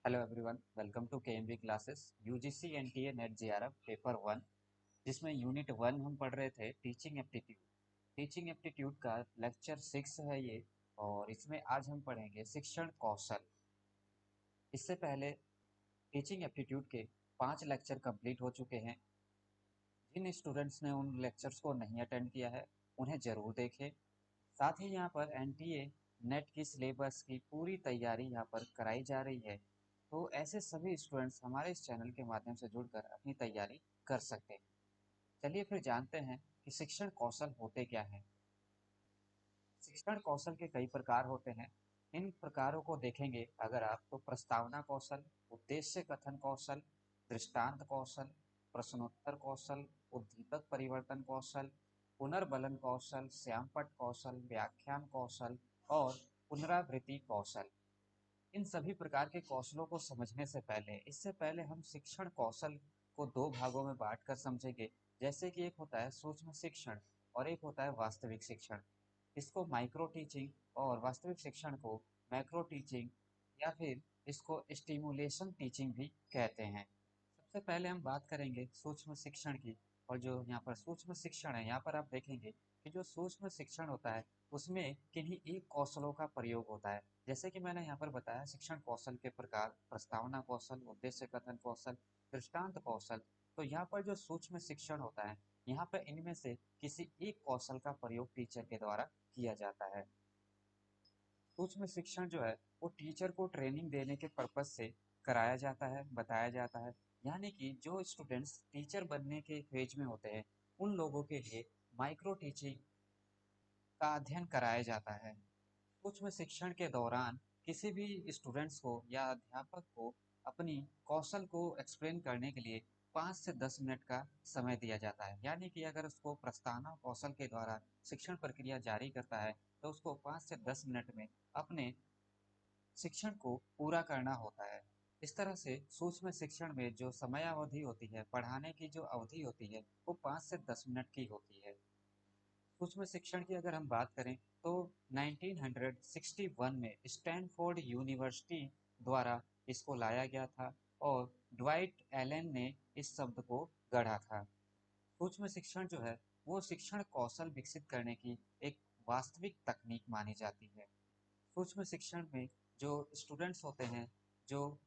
Hello everyone, welcome to KMV classes UGC NTA NET JRF paper one, जिसमें unit one हम पढ़ रहे थे टीचिंग एप्टीट्यूड। टीचिंग एप्टीट्यूड का लेक्चर 6 है ये। और इसमें आज हम पढ़ेंगे शिक्षण कौशल। इससे पहले टीचिंग एप्टीट्यूड के 5 लेक्चर कंप्लीट हो चुके हैं। जिन स्टूडेंट्स ने उन लेक्चर्स को नहीं अटेंड किया है उन्हें ज़रूर देखें। साथ ही यहाँ पर एनटीए नेट की सिलेबस की पूरी तैयारी यहाँ पर कराई जा रही है। तो ऐसे सभी स्टूडेंट्स हमारे इस चैनल के माध्यम से जुड़कर अपनी तैयारी कर सकते हैं। चलिए फिर जानते हैं कि शिक्षण कौशल होते क्या हैं। शिक्षण कौशल के कई प्रकार होते हैं। इन प्रकारों को देखेंगे अगर आप तो प्रस्तावना कौशल, उद्देश्य कथन कौशल, दृष्टांत कौशल, प्रश्नोत्तर कौशल, उद्दीपक परिवर्तन कौशल, पुनर्बलन कौशल, श्यामपट्ट कौशल, व्याख्यान कौशल और पुनरावृत्ति कौशल। इन सभी प्रकार के कौशलों को समझने से पहले इससे पहले हम शिक्षण कौशल को दो भागों में बांट कर समझेंगे। जैसे कि एक होता है सूक्ष्म शिक्षण और एक होता है वास्तविक शिक्षण। इसको माइक्रो टीचिंग और वास्तविक शिक्षण को मैक्रो टीचिंग या फिर इसको स्टिमुलेशन टीचिंग भी कहते हैं। सबसे पहले हम बात करेंगे सूक्ष्म शिक्षण की। और जो यहाँ पर सूक्ष्म शिक्षण है, यहाँ पर आप देखेंगे कि जो सूक्ष्म शिक्षण होता है उसमें किन्हीं एक कौशलों का प्रयोग होता है। जैसे कि मैंने यहाँ पर बताया शिक्षण कौशल के प्रकार प्रस्तावना कौशल, उद्देश्य कथन कौशल, दृष्टांत कौशल। तो यहाँ पर जो सूक्ष्म शिक्षण होता है, यहाँ पर इनमें से किसी एक कौशल का प्रयोग टीचर के द्वारा किया जाता है। सूक्ष्म शिक्षण जो है वो टीचर को ट्रेनिंग देने के पर्पज से कराया जाता है, बताया जाता है। यानी कि जो स्टूडेंट्स टीचर बनने के फेज में होते हैं उन लोगों के लिए माइक्रो टीचिंग का अध्ययन कराया जाता है। सूक्ष्म शिक्षण के दौरान किसी भी स्टूडेंट्स को या अध्यापक को अपनी कौशल को एक्सप्लेन करने के लिए 5 से 10 मिनट का समय दिया जाता है। यानी कि अगर उसको प्रस्तावना कौशल के द्वारा शिक्षण प्रक्रिया जारी करता है तो उसको 5 से 10 मिनट में अपने शिक्षण को पूरा करना होता है। इस तरह से सूक्ष्म शिक्षण में जो समयावधि होती है, पढ़ाने की जो अवधि होती है, वो 5 से 10 मिनट की होती है। सूक्ष्म शिक्षण की अगर हम बात करें तो 1961 में स्टैनफोर्ड यूनिवर्सिटी द्वारा इसको लाया गया था और ड्वाइट एलन ने इस शब्द को गढ़ा था। सूक्ष्म शिक्षण जो है वो शिक्षण कौशल विकसित करने की एक वास्तविक तकनीक मानी जाती है। सूक्ष्म शिक्षण में जो स्टूडेंट्स होते हैं, जो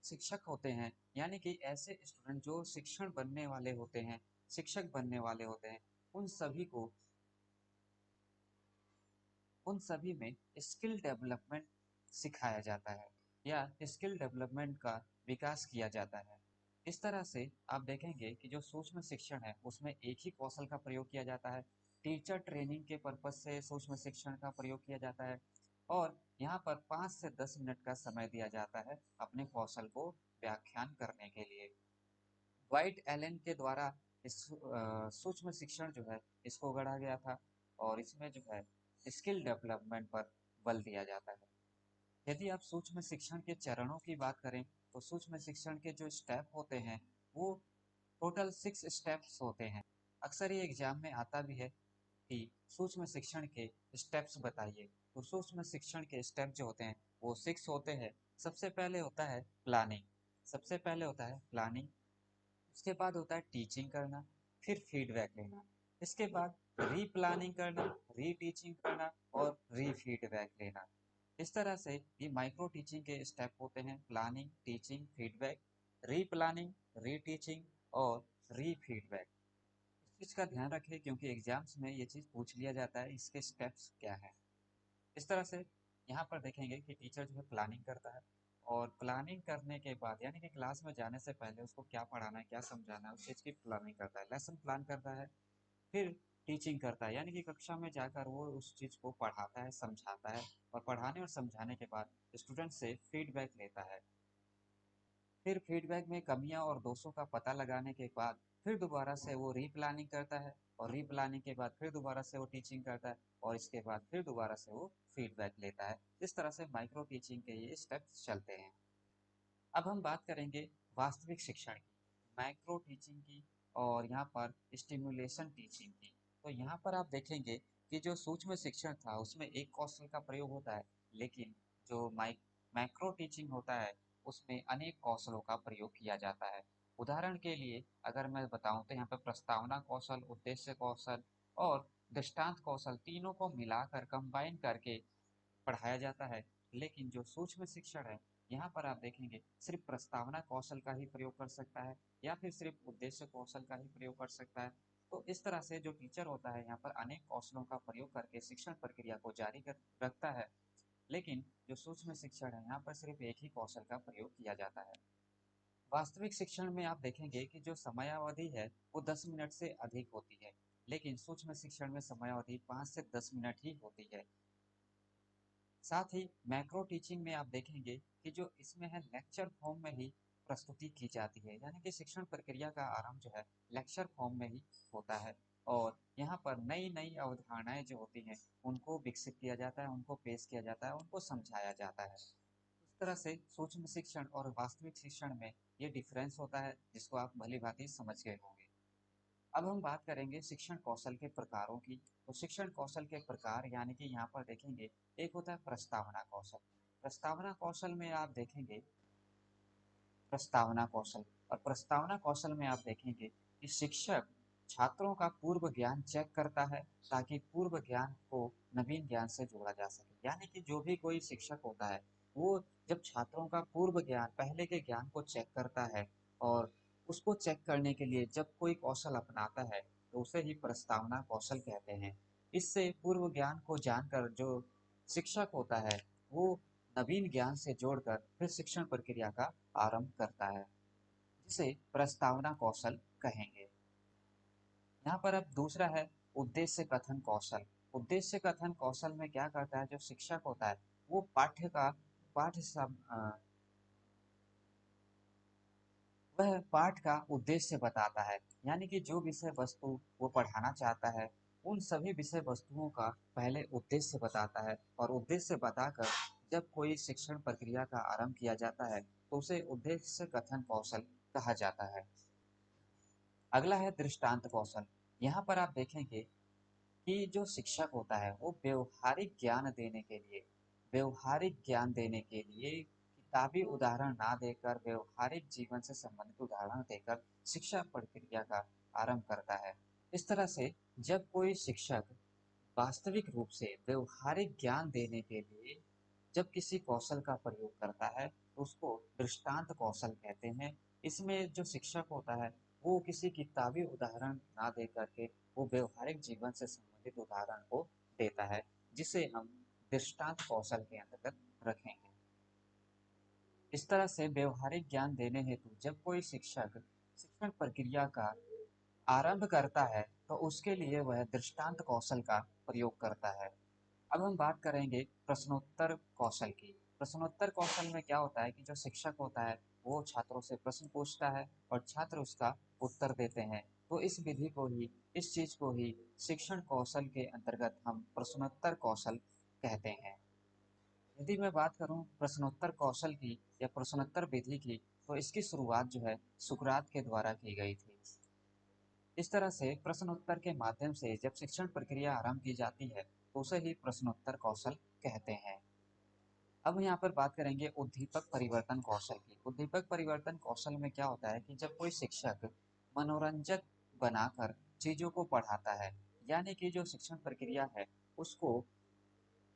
शिक्षक होते हैं, यानी कि ऐसे स्टूडेंट जो शिक्षण बनने वाले होते हैं, शिक्षक बनने वाले होते हैं, उन सभी को उन सभी में स्किल डेवलपमेंट सिखाया जाता है या स्किल डेवलपमेंट का विकास किया जाता है। इस तरह से आप देखेंगे कि जो सूक्ष्म शिक्षण है उसमें एक ही कौशल का प्रयोग किया जाता है। टीचर ट्रेनिंग के पर्पज से सूक्ष्म शिक्षण का प्रयोग किया जाता है और यहाँ पर 5 से 10 मिनट का समय दिया जाता है अपने कौशल को व्याख्यान करने के लिए। व्हाइट एलन के द्वारा इस सूक्ष्म शिक्षण जो है इसको गढ़ा गया था और इसमें जो है स्किल डेवलपमेंट पर बल दिया जाता है। यदि आप सूक्ष्म शिक्षण के चरणों की बात करें तो सूक्ष्म शिक्षण के जो स्टेप होते हैं वो टोटल 6 स्टेप्स होते हैं। अक्सर ये एग्जाम में आता भी है कि सूक्ष्म शिक्षण के स्टेप्स बताइए। तो सूक्ष्म शिक्षण के स्टेप जो होते हैं वो 6 होते हैं। सबसे पहले होता है प्लानिंग। सबसे पहले होता है प्लानिंग। उसके बाद होता है टीचिंग करना, फिर फीडबैक लेना। इसके बाद रीप्लानिंग करना, रीटीचिंग करना और रीफीडबैक लेना। इस तरह से ये माइक्रो टीचिंग के स्टेप होते हैं: प्लानिंग, टीचिंग, फीडबैक, रीप्लानिंग, रीटीचिंग और रीफीडबैक। इस चीज़ का ध्यान रखें क्योंकि एग्जाम्स में ये चीज़ पूछ लिया जाता है इसके स्टेप्स क्या है। इस तरह से यहाँ पर देखेंगे कि टीचर जो है प्लानिंग करता है और प्लानिंग करने के बाद यानी कि क्लास में जाने से पहले उसको क्या पढ़ाना है, क्या समझाना है, उस चीज़ की प्लानिंग करता है, लेसन प्लान करता है। फिर टीचिंग करता है यानी कि कक्षा में जाकर वो उस चीज़ को पढ़ाता है, समझाता है और पढ़ाने और समझाने के बाद स्टूडेंट से फीडबैक लेता है। फिर फीडबैक में कमियां और दोषों का पता लगाने के बाद फिर दोबारा से वो रीप्लानिंग करता है और रीप्लानिंग के बाद फिर दोबारा से वो टीचिंग करता है और इसके बाद फिर दोबारा से वो फीडबैक लेता है। इस तरह से माइक्रो टीचिंग के ये स्टेप्स चलते हैं। अब हम बात करेंगे वास्तविक शिक्षण की, माइक्रो टीचिंग की और यहाँ पर स्टिमुलेशन टीचिंग की। तो यहाँ पर आप देखेंगे कि जो सूक्ष्म शिक्षण था उसमें एक कौशल का प्रयोग होता है, लेकिन जो मैक्रो टीचिंग होता है उसमें अनेक कौशलों का प्रयोग किया जाता है। उदाहरण के लिए अगर मैं बताऊं तो यहाँ पर प्रस्तावना कौशल, उद्देश्य कौशल और दृष्टांत कौशल तीनों को मिलाकर कंबाइन करके पढ़ाया जाता है। लेकिन जो सूक्ष्म शिक्षण है, यहाँ पर आप देखेंगे सिर्फ प्रस्तावना कौशल का ही प्रयोग कर सकता है या फिर सिर्फ उद्देश्य कौशल का ही प्रयोग कर सकता है। तो इस तरह से जो टीचर होता है यहाँ पर अनेक कौशलों का प्रयोग करके शिक्षण प्रक्रिया को जारी रखता है। लेकिन जो सूक्ष्म शिक्षण है, यहाँ पर सिर्फ एक ही कौशल का प्रयोग किया जाता है। वास्तविक शिक्षण में आप देखेंगे कि जो समयावधि है वो 10 मिनट से अधिक होती है, लेकिन सूक्ष्म शिक्षण में समयावधि 5 से 10 मिनट ही होती है। साथ ही मैक्रो टीचिंग में आप देखेंगे कि जो इसमें है लेक्चर फॉर्म में ही प्रस्तुति की जाती है, यानी कि शिक्षण प्रक्रिया का आरंभ जो है लेक्चर फॉर्म में ही होता है। और यहाँ पर नई नई अवधारणाएं जो होती हैं उनको विकसित किया जाता है, उनको पेश किया जाता है, उनको समझाया जाता है। इस तरह से सूक्ष्म शिक्षण और वास्तविक शिक्षण में ये डिफरेंस होता है, जिसको आप भली भांति समझ गए होंगे। अब हम बात करेंगे शिक्षण कौशल के प्रकारों की। तो शिक्षण कौशल के प्रकार यानी कि यहाँ पर देखेंगे, एक होता है प्रस्तावना कौशल। प्रस्तावना कौशल में आप देखेंगे प्रस्तावना कौशल और प्रस्तावना कौशल में आप देखेंगे कि शिक्षक छात्रों का पूर्व ज्ञान चेक करता है ताकि पूर्व ज्ञान को नवीन ज्ञान से जोड़ा जा सके। यानी कि जो भी कोई शिक्षक होता है वो जब छात्रों का पूर्व ज्ञान, पहले के ज्ञान को चेक करता है और उसको चेक करने के लिए जब कोई कौशल अपनाता है तो उसे ही प्रस्तावना कौशल कहते हैं। इससे पूर्व ज्ञान को जानकर जो शिक्षक होता है वो नवीन ज्ञान से जोड़कर फिर शिक्षण प्रक्रिया का आरंभ करता है, जिसे प्रस्तावना कौशल कहेंगे। यहाँ पर अब दूसरा है उद्देश्य कथन कौशल। उद्देश्य कथन कौशल में क्या करता है, जो शिक्षक होता है वो पाठ्य सब वह पाठ का उद्देश्य बताता है। यानी कि जो विषय वस्तु वो पढ़ाना चाहता है उन सभी विषय वस्तुओं का पहले उद्देश्य बताता है और उद्देश्य बताकर जब कोई शिक्षण प्रक्रिया का आरंभ किया जाता है तो उसे उद्देश्य कथन कौशल कहा जाता है। अगला है दृष्टांत कौशल। यहाँ पर आप देखेंगे कि जो शिक्षक होता है वो व्यवहारिक ज्ञान देने के लिए किताबी उदाहरण ना देकर व्यवहारिक जीवन से संबंधित उदाहरण देकर शिक्षा प्रक्रिया का आरंभ करता है। इस तरह से जब कोई शिक्षक वास्तविक रूप से व्यवहारिक ज्ञान देने के लिए जब किसी कौशल का प्रयोग करता है तो उसको दृष्टांत कौशल कहते हैं। इसमें जो शिक्षक होता है वो किसी किताबी उदाहरण ना दे करके वो व्यवहारिक जीवन से संबंधित उदाहरण को देता है, जिसे हम दृष्टांत कौशल के अंतर्गत रखेंगे। इस तरह से व्यवहारिक ज्ञान देने हेतु जब कोई शिक्षक शिक्षण प्रक्रिया का आरंभ करता है तो उसके लिए वह दृष्टांत कौशल का प्रयोग करता है। अब हम बात करेंगे प्रश्नोत्तर कौशल की। प्रश्नोत्तर कौशल में क्या होता है कि जो शिक्षक होता है वो छात्रों से प्रश्न पूछता है और छात्र उसका उत्तर देते हैं। तो इस विधि को ही, इस चीज को ही शिक्षण कौशल के अंतर्गत हम प्रश्नोत्तर कौशल कहते हैं। यदि मैं बात करूं प्रश्नोत्तर कौशल की या प्रश्नोत्तर विधि की, तो इसकी शुरुआत जो है सुकरात के द्वारा की गई थी। इस तरह से प्रश्नोत्तर के माध्यम से जब शिक्षण प्रक्रिया आरंभ की जाती है तो उसे ही प्रश्नोत्तर कौशल कहते हैं। अब यहाँ पर बात करेंगे उद्दीपक परिवर्तन कौशल की। उद्दीपक परिवर्तन कौशल में क्या होता है कि जब कोई शिक्षक मनोरंजक बनाकर चीजों को पढ़ाता है, यानी कि जो शिक्षण प्रक्रिया है उसको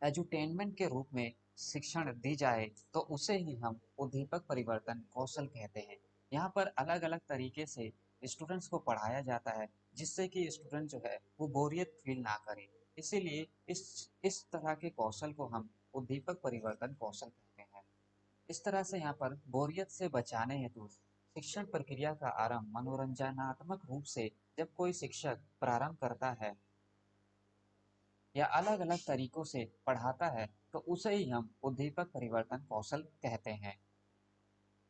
एजुटेनमेंट के रूप में शिक्षण दी जाए तो उसे ही हम उद्दीपक परिवर्तन कौशल कहते हैं। यहाँ पर अलग अलग तरीके से स्टूडेंट्स को पढ़ाया जाता है जिससे कि स्टूडेंट जो है वो बोरियत फील ना करे। इसीलिए इस तरह के कौशल को हम उद्दीपक परिवर्तन कौशल कहते हैं। इस तरह से यहाँ पर बोरियत से बचाने हेतु शिक्षण प्रक्रिया का आरंभ मनोरंजनात्मक रूप से जब कोई शिक्षक प्रारंभ करता है या अलग अलग तरीकों से पढ़ाता है तो उसे ही हम उद्दीपक परिवर्तन कौशल कहते हैं।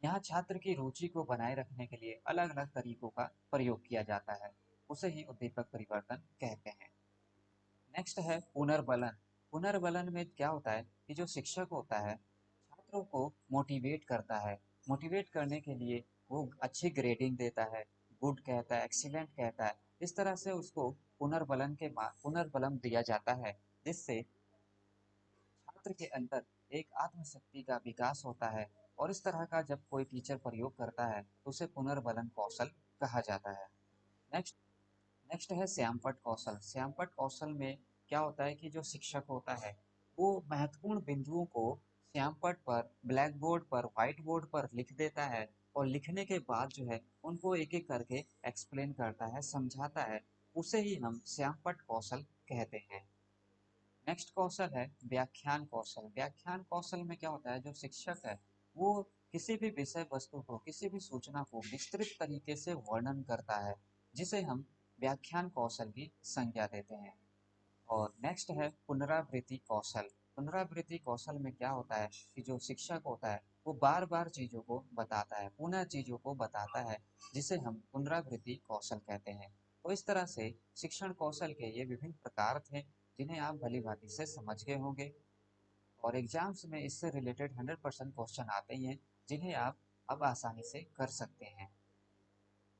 यहाँ छात्र की रुचि को बनाए रखने के लिए अलग अलग तरीकों का प्रयोग किया जाता है, उसे ही उद्दीपक परिवर्तन कहते हैं। नेक्स्ट है पुनर्बलन। पुनर्बलन में क्या होता है कि जो शिक्षक होता है छात्रों को मोटिवेट करता है। मोटिवेट करने के लिए वो अच्छी ग्रेडिंग देता है, गुड कहता है, एक्सीलेंट कहता है। इस तरह से उसको पुनर्बलम दिया जाता है, जिससे छात्र के अंदर एक आत्मशक्ति का विकास होता है और इस तरह का जब कोई टीचर प्रयोग करता है तो उसे पुनर्बलन कौशल कहा जाता है। नेक्स्ट नेक्स्ट है श्यामपट्ट कौशल। श्यामपट्ट कौशल में क्या होता है कि जो शिक्षक होता है वो महत्वपूर्ण बिंदुओं को श्यामपट्ट पर, ब्लैक बोर्ड पर, व्हाइट बोर्ड पर लिख देता है और लिखने के बाद जो है उनको एक एक करके एक्सप्लेन करता है, समझाता है। उसे ही हम श्यामपट्ट कौशल कहते हैं। नेक्स्ट कौशल है व्याख्यान कौशल। व्याख्यान कौशल में क्या होता है, जो शिक्षक है वो किसी भी विषय वस्तु को, किसी भी सूचना को विस्तृत तरीके से वर्णन करता है, जिसे हम व्याख्यान कौशल की संज्ञा देते हैं। और नेक्स्ट है पुनरावृत्ति कौशल। पुनरावृत्ति कौशल में क्या होता है कि जो शिक्षक होता है वो बार बार चीजों को बताता है, पुनः चीजों को बताता है, जिसे हम पुनरावृत्ति कौशल कहते हैं। तो इस तरह से शिक्षण कौशल के ये विभिन्न प्रकार थे, जिन्हें आप भली भांति से समझ गए होंगे। और एग्जाम्स में इससे रिलेटेड 100% क्वेश्चन आते ही हैं, जिन्हें आप अब आसानी से कर सकते हैं।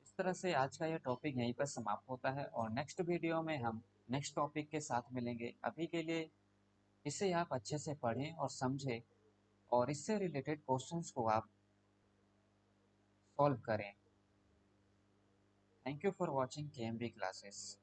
इस तरह से आज का यह टॉपिक यहीं पर समाप्त होता है और नेक्स्ट वीडियो में हम नेक्स्ट टॉपिक के साथ मिलेंगे। अभी के लिए इसे आप अच्छे से पढ़ें और समझें और इससे रिलेटेड क्वेश्चंस को आप सॉल्व करें। Thank you for watching KMB classes.